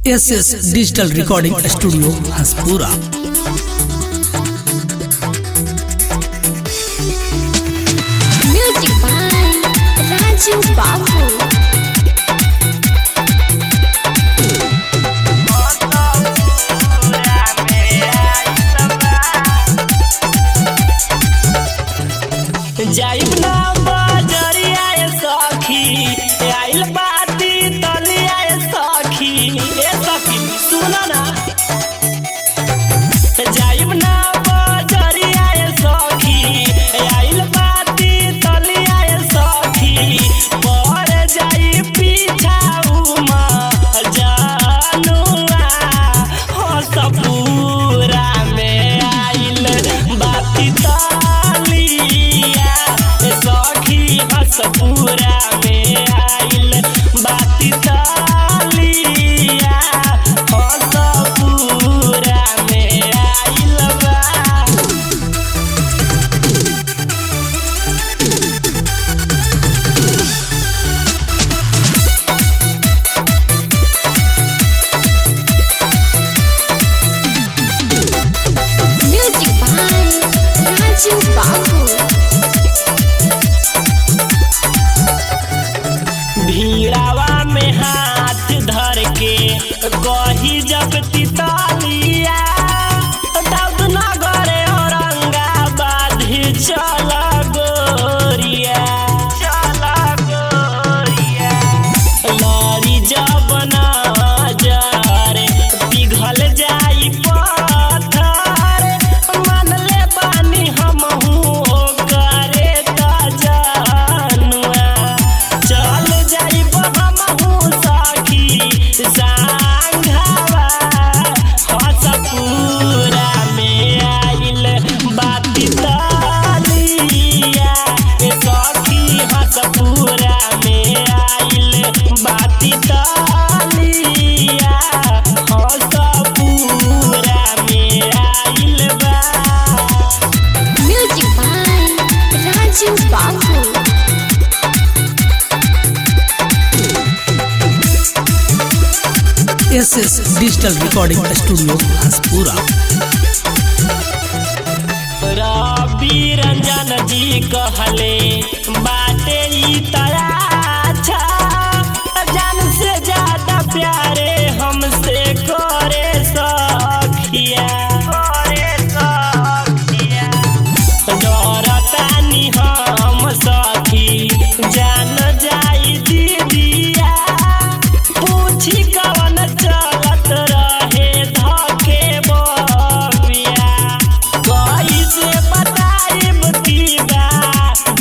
SS digital recording studio Hanspura. Music by Raju Babu. जाइब ना बजरिया सखी आइल बाती तलिया सखी सुन ना। जाइब ना बजरिया सखी आइल बाती तलिया सखी पर जाई पीछा जानुआ हंसपुरा में आइल बाती हंसपुरा में आइल बाती तालिया हंसपुरा में आइल बा। म्यूजिक बाय राजू बाबू। भीड़ावा में हाथ धर के कही जब तितलिया दाऊद नगर औरंगाबाद चल गोरिया लड़ी जब नजर पिघल जाई पत्थर मन ले बानी हमहू करे त जानुआ चल जाइब हमहू सखी संघवा हंसपुरा में आइल बाती तालिया सखी हंसपुरा में आइल बाती तालिया हंसपुरा में आइल बा। Music by Raju Babu. SS digital recording studio Hanspura. Ravi Ranjan ji कहले बाटे ई तया अच्छा जान से ज्यादा प्यारे हमसे करे सखिया डरतानी हम सखी जान जाई दीदिया पूछी कवन चलत रहे धके बबिया कैसे बताइब दीदा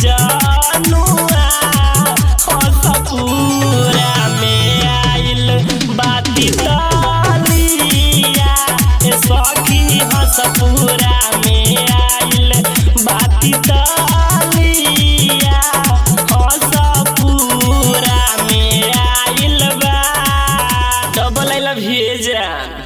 जानुआ हंसपुरा में आइल बाती तालिया सखी हंसपुरा में आइल बाती तालिया हंसपुरा में आइल बा। डबल आई लव यू जान।